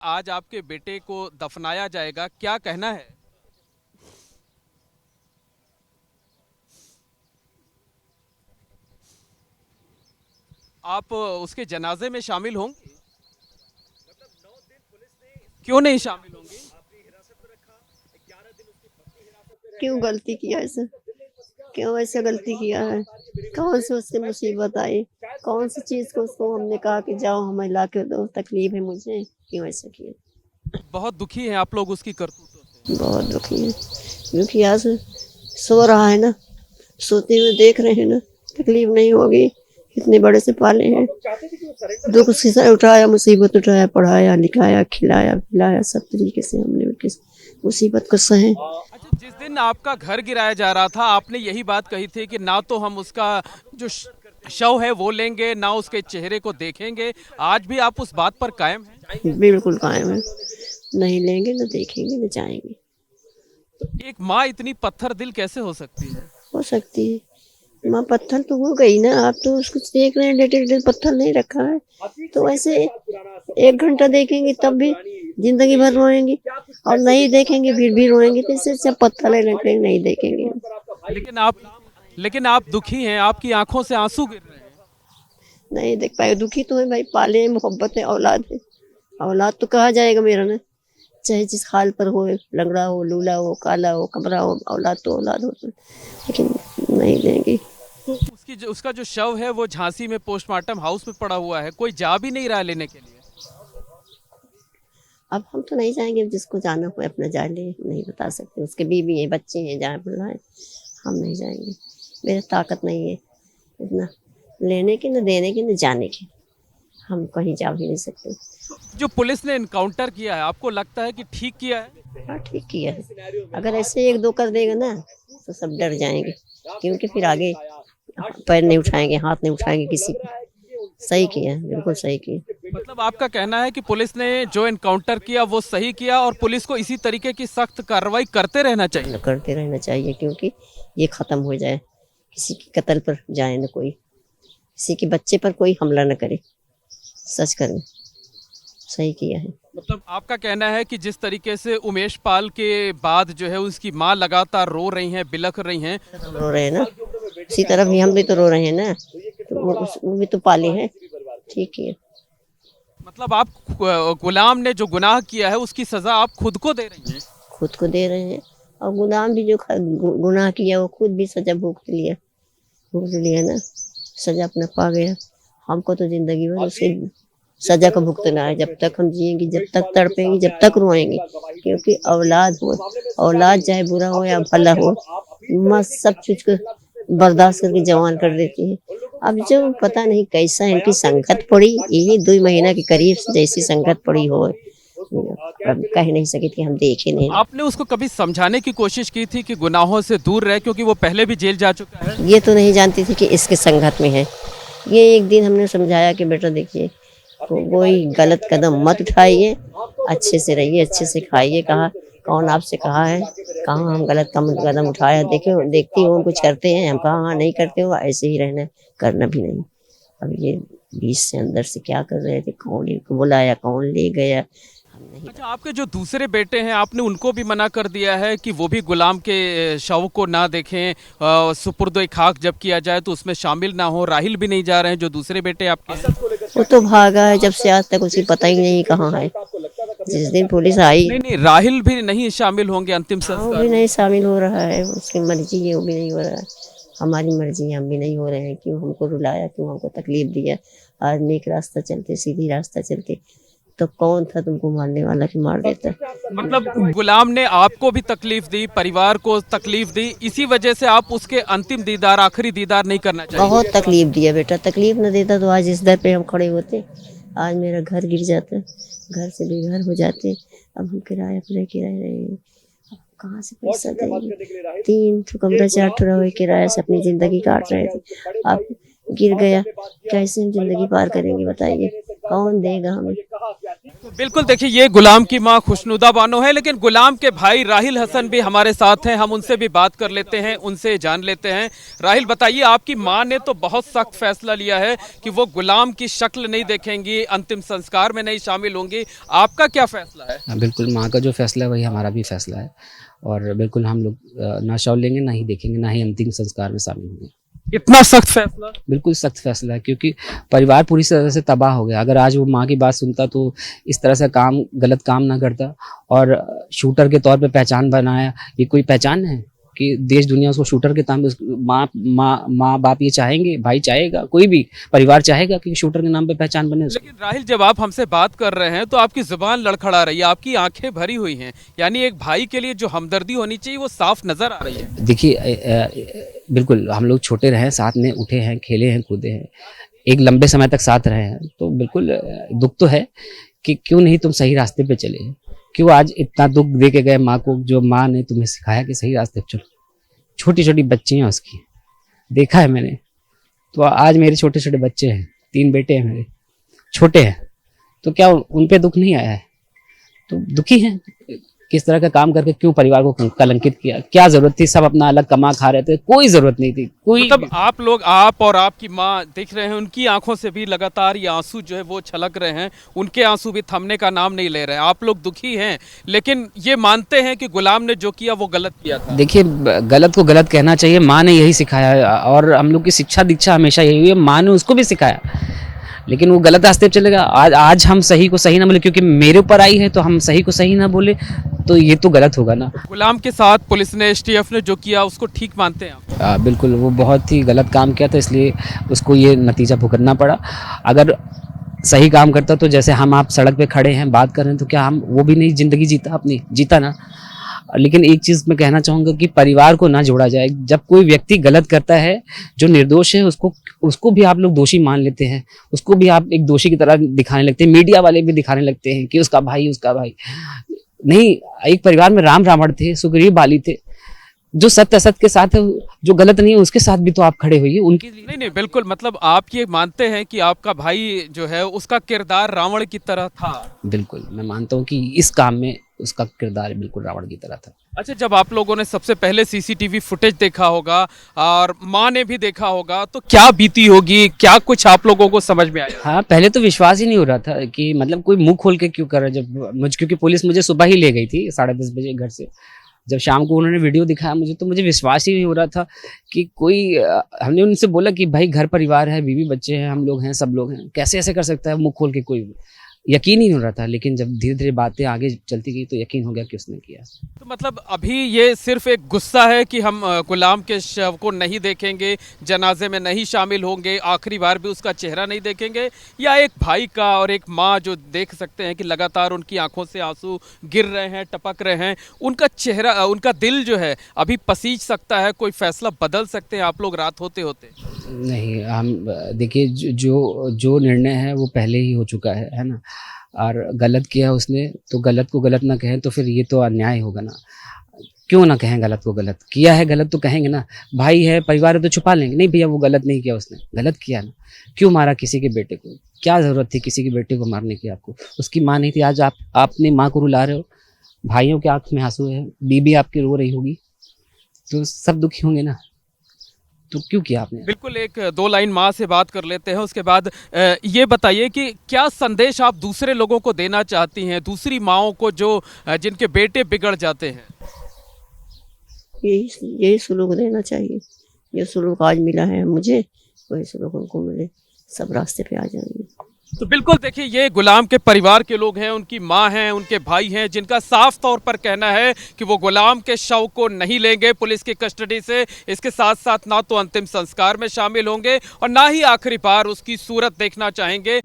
आज आपके बेटे को दफनाया जाएगा, क्या कहना है? आप उसके जनाजे में शामिल होंगे? क्यों नहीं शामिल होंगे? क्यों गलती किया ऐसे? क्यों ऐसे गलती किया है? कौन सी उसकी मुसीबत आई? कौन सी चीज को उसको हमने कहा कि जाओ हमें ला के दो, तकलीफ है मुझे, क्यों ऐसा किया? बहुत दुखी हैं आप लोग उसकी करतूतों से। बहुत दुखी है। क्योंकि आज सो रहा है ना, सोते हुए देख रहे हैं ना, तकलीफ नहीं होगी? इतने बड़े से पाले हैं, दुख से उठाया, मुसीबत उठाया, पढ़ाया लिखाया, खिलाया पिलाया, सब तरीके से हमने उनकी मुसीबत को सहे। अच्छा, जिस दिन आपका घर गिराया जा रहा था आपने यही बात कही थी कि ना तो हम उसका जो शव है वो लेंगे, ना उसके चेहरे को देखेंगे। आज भी आप उस बात पर कायम हैं? बिल्कुल कायम है। नहीं लेंगे, न देखेंगे, न जाएंगे। एक माँ इतनी पत्थर दिल कैसे हो सकती है? हो सकती है माँ पत्थर तो हो गई ना, आप तो उसको देख रहे हैं, लेटे लेटे पत्थर नहीं रखा है। तो ऐसे 1 घंटा देखेंगे तब भी जिंदगी भर रोएंगे, और नहीं देखेंगे फिर भी रोएंगे, तो इससे सब पत्थर ले रखे नहीं देखेंगे। लेकिन आप लेकिन आप दुखी हैं, आपकी आंखों से आंसू गिर रहे हैं। नहीं देख पाए, दुखी तो है भाई, पाले हैं, मोहब्बत है, औलाद है। औलाद तो कहा जाएगा मेरा ना, चाहे जिस हाल पर हो, लंगड़ा हो, लूला हो, काला हो, कमरा हो, औलाद तो औलाद होता है। लेकिन नहीं देंगे। तो उसका जो शव है वो झांसी में पोस्टमार्टम हाउस में पड़ा हुआ है, कोई जा भी नहीं रहा लेने के लिए। अब हम तो नहीं जाएंगे, जिसको जाना हो अपना जा ले, नहीं बता सकते, उसके बीवी हैं, बच्चे हैं, जहाँ बुला है हम नहीं जाएंगे। मेरे ताकत नहीं है इतना लेने की, न देने की, न जाने की। हम कहीं जा भी नहीं सकते। जो पुलिस ने इनकाउंटर किया है आपको लगता है कि ठीक किया है? हाँ ठीक किया है। अगर ऐसे एक दो कर देगा ना तो सब डर जाएंगे, क्योंकि फिर आगे पैर नहीं उठाएंगे, हाथ नहीं उठाएंगे किसी को। सही किया, बिल्कुल सही किया। मतलब आपका कहना है कि पुलिस ने जो एनकाउंटर किया वो सही किया और पुलिस को इसी तरीके की सख्त कार्रवाई करते रहना चाहिए। करते रहना चाहिए, क्योंकि ये खत्म हो जाए, किसी के कत्ल पर जाए न कोई, किसी के बच्चे पर कोई हमला न करे। सच करें, सही किया है। मतलब आपका कहना है कि जिस तरीके से उमेश पाल के बाद जो है उसकी माँ लगातार रो रही हैं, बिलख रही हैं। हम रो रहे हैं ना, उसी तरफ ही हम भी तो रो रहे हैं ना, तो वो भी तो पाले हैं। ठीक है। मतलब आप गुलाम ने जो गुनाह किया है उसकी सजा आप खुद को दे रही हैं। खुद को दे रहे हैं, और गुलाम भी जो गुनाह किया वो खुद भी सजा भुगत लिया ना, सजा अपना पा गया। हमको तो जिंदगी भर उसे सजा का भुगतना है, जब तक हम जिएंगे, जब तक तड़पेंगे, जब तक रोएंगे। क्योंकि औलाद हो, औलाद चाहे बुरा हो या भला हो, माँ सब चीज को बर्दाश्त करके जवान कर देती है। अब जो पता नहीं कैसा इनकी संगत पड़ी, यही 2 महीना के करीब जैसी संगत पड़ी हो, अब कह नहीं सके कि हम देखे नहीं। आपने उसको कभी समझाने की कोशिश की थी कि गुनाहों से दूर रहे, क्योंकि वो पहले भी जेल जा चुका है? ये तो नहीं जानती थी कि इसके संगत में है। ये एक दिन हमने समझाया कि बेटा देखिए, कोई गलत कदम मत उठाइए, अच्छे से रहिए, अच्छे से खाइए। कहा कौन आपसे कहा है, कहाँ हम गलत कदम उठाया? देखे देखती हो कुछ करते हैं, हम कहा हाँ नहीं करते हो, ऐसे ही रहना, करना भी नहीं। अब ये बीच से अंदर से क्या कर रहे थे, कौन इनको बुलाया, कौन ले गया, हम नहीं। अच्छा, आपके जो दूसरे बेटे हैं आपने उनको भी मना कर दिया है कि वो भी गुलाम के शव को ना देखें, सुपुर्द खाक जब किया जाए तो उसमें शामिल ना हो। राहिल भी नहीं जा रहे हैं जो दूसरे बेटे आपके हैं। वो तो भागा है, जब से आज तक उसे पता ही नहीं कहाँ है। जिस दिन पुलिस आई, नहीं नहीं, राहिल भी नहीं शामिल होंगे अंतिम हाँ वो संस्कार भी में? नहीं शामिल हो रहा है, उसकी मर्जी है, वो भी नहीं हो रहा है। हमारी मर्जी है, हम भी नहीं हो रहे हैं। क्यों हमको रुलाया, क्यों हमको तकलीफ दिया? आज नेक रास्ता चलते, सीधी रास्ता चलते, तो कौन था तुमको मारने वाला कि मार देता? मतलब गुलाम ने आपको भी तकलीफ दी, परिवार को तकलीफ दी, इसी वजह से आप उसके अंतिम दीदार, आखिरी दीदार नहीं करना चाहिए। बहुत तकलीफ दिया बेटा, तकलीफ न देता तो आज इस दर पे हम खड़े होते, आज मेरा घर गिर जाता, घर से बेघर हो जाते। अब हम किराए पर रह के रह रहे हैं, अब कहाँ से पैसा देंगे? 3 ठो कमरा 4 ठो रहे किराए से अपनी जिंदगी काट रहे थे, अब गिर गया, कैसे हम जिंदगी पार करेंगे बताइए? कौन देगा हमें? तो बिल्कुल देखिए, ये गुलाम की मां खुशनुदा बानो है, लेकिन गुलाम के भाई राहिल हसन भी हमारे साथ हैं। हम उनसे भी बात कर लेते हैं, उनसे जान लेते हैं। राहिल, बताइए, आपकी मां ने तो बहुत सख्त फैसला लिया है कि वो गुलाम की शक्ल नहीं देखेंगी, अंतिम संस्कार में नहीं शामिल होंगी। आपका क्या फैसला है? हाँ, बिल्कुल माँ का जो फैसला है वही हमारा भी फैसला है। और बिल्कुल हम लोग ना शव लेंगे, ना ही देखेंगे, ना ही अंतिम संस्कार में शामिल होंगे। इतना सख्त फैसला? बिल्कुल सख्त फैसला है, क्योंकि परिवार पूरी तरह से तबाह हो गया। अगर आज वो माँ की बात सुनता तो इस तरह से गलत काम ना करता। और शूटर के तौर पे पहचान बनाया, ये कोई पहचान है कि देश दुनिया उसको शूटर के नाम पे, माँ बाप ये चाहेंगे, भाई चाहेगा, कोई भी परिवार चाहेगा कि शूटर के नाम पे पहचान बने उसको। लेकिन राहिल, जब आप हमसे बात कर रहे हैं तो आपकी जुबान लड़खड़ा रही है, आपकी आंखें भरी हुई हैं, यानी एक भाई के लिए जो हमदर्दी होनी चाहिए वो साफ नजर आ रही है। देखिए, बिल्कुल हम लोग छोटे रहे, साथ में उठे हैं, खेले हैं, कूदे हैं, एक लंबे समय तक साथ रहे हैं, तो बिल्कुल दुख तो है कि क्यों नहीं तुम सही रास्ते पे चले, क्यों आज इतना दुख दे के गए माँ को, जो माँ ने तुम्हें सिखाया कि सही रास्ते पे चलो। छोटी छोटी बच्ची हैं उसकी, देखा है मैंने, तो आज मेरे छोटे छोटे बच्चे हैं, 3 बेटे हैं मेरे, छोटे हैं, तो क्या उन पे दुख नहीं आया है? तो दुखी हैं, किस तरह का काम करके क्यों परिवार को कलंकित किया, क्या जरूरत थी? सब अपना अलग कमा खा रहे थे, कोई जरूरत नहीं थी, कोई। मतलब आप लोग, आप और आपकी माँ देख रहे हैं, उनकी आंखों से भी लगातार ये आंसू जो है वो छलक रहे हैं, उनके आंसू भी थमने का नाम नहीं ले रहे हैं। आप लोग दुखी हैं, लेकिन ये मानते हैं कि गुलाम ने जो किया वो गलत किया था। देखिए, गलत को गलत कहना चाहिए, माँ ने यही सिखाया, और हम लोग की शिक्षा दीक्षा हमेशा यही हुई है, माँ ने उसको भी सिखाया, लेकिन वो गलत रास्ते पे चलेगा। आज हम सही को सही ना बोले, क्योंकि मेरे ऊपर आई है तो हम सही को सही ना बोले, तो ये तो गलत होगा ना। गुलाम के साथ पुलिस ने, एसटीएफ ने जो किया उसको ठीक मानते हैं आप? बिल्कुल, वो बहुत ही गलत काम किया था, इसलिए उसको ये नतीजा भुगतना पड़ा। अगर सही काम करता तो जैसे हम आप सड़क पे खड़े हैं, बात कर रहे हैं, तो क्या हम वो भी नहीं जिंदगी जीता ना। लेकिन एक चीज़ मैं कहना चाहूँगा कि परिवार को ना जोड़ा जाए। जब कोई व्यक्ति गलत करता है, जो निर्दोष है, उसको भी आप लोग दोषी मान लेते हैं, उसको भी आप एक दोषी की तरह दिखाने लगते हैं, मीडिया वाले भी दिखाने लगते हैं कि उसका भाई नहीं। एक परिवार में राम रावण थे, सुग्रीव बाली थे, जो सत्य असत्य के साथ है, जो गलत नहीं है उसके साथ भी तो आप खड़े होइए उनके लिए। नहीं, बिल्कुल, मतलब आप ये मानते हैं कि आपका भाई जो है उसका किरदार रावण की तरह था? बिल्कुल, मैं मानता हूँ कि इस काम में उसका किरदार बिल्कुल रावण की तरह था। अच्छा, जब आप लोगों ने सबसे पहले सीसीटीवी फुटेज देखा होगा और माँ ने भी देखा होगा, तो क्या बीती होगी, क्या कुछ आप लोगों को समझ में आया? हाँ, पहले तो विश्वास ही नहीं हो रहा था कि मतलब कोई मुंह खोल के क्यों कर रहा है। क्योंकि पुलिस मुझे सुबह ही ले गई थी 10:30 बजे घर से। जब शाम को उन्होंने वीडियो दिखाया मुझे विश्वास ही नहीं हो रहा था कि कोई। हमने उनसे बोला कि भाई घर परिवार है, बीवी बच्चे हैं, हम लोग हैं, सब लोग हैं, कैसे ऐसे कर सकता है मुंह खोल के कोई? यकीन ही नहीं हो रहा था। लेकिन जब धीरे धीरे बातें आगे चलती गई तो यकीन हो गया कि उसने किया। तो मतलब अभी ये सिर्फ एक गुस्सा है कि हम गुलाम के शव को नहीं देखेंगे, जनाजे में नहीं शामिल होंगे, आखिरी बार भी उसका चेहरा नहीं देखेंगे, या एक भाई का और एक माँ जो देख सकते हैं कि लगातार उनकी आंखों से आंसू गिर रहे हैं, टपक रहे हैं, उनका चेहरा, उनका दिल जो है अभी पसीज सकता है, कोई फैसला बदल सकते हैं आप लोग रात होते होते? नहीं, हम देखिए, जो निर्णय है वो पहले ही हो चुका है ना। और गलत किया उसने, तो गलत को गलत ना कहें तो फिर ये तो अन्याय होगा ना। क्यों ना कहें गलत को गलत? किया है गलत तो कहेंगे ना। भाई है, परिवार है, तो छुपा लेंगे? नहीं भैया, वो गलत नहीं किया, उसने गलत किया ना। क्यों मारा किसी के बेटे को? क्या ज़रूरत थी किसी के बेटे को मारने की? आपको उसकी माँ नहीं थी, आज आप अपनी माँ को रुला रहे हो। भाइयों के आँख में आंसू है, बीबी आपकी रो रही होगी, तो सब दुखी होंगे ना। तो क्यों किया आपने? बिल्कुल, एक 2 लाइन माँ से बात कर लेते हैं, उसके बाद ये बताइए कि क्या संदेश आप दूसरे लोगों को देना चाहती हैं, दूसरी माँओं को जो जिनके बेटे बिगड़ जाते हैं? यही सुलूक देना चाहिए। जो सुलूक आज मिला है मुझे, वही सुलूक उनको मिले, सब रास्ते पे आ जाएंगे। तो बिल्कुल देखिए, ये गुलाम के परिवार के लोग हैं, उनकी माँ हैं, उनके भाई हैं, जिनका साफ तौर पर कहना है कि वो गुलाम के शव को नहीं लेंगे पुलिस की कस्टडी से। इसके साथ साथ ना तो अंतिम संस्कार में शामिल होंगे और ना ही आखिरी बार उसकी सूरत देखना चाहेंगे।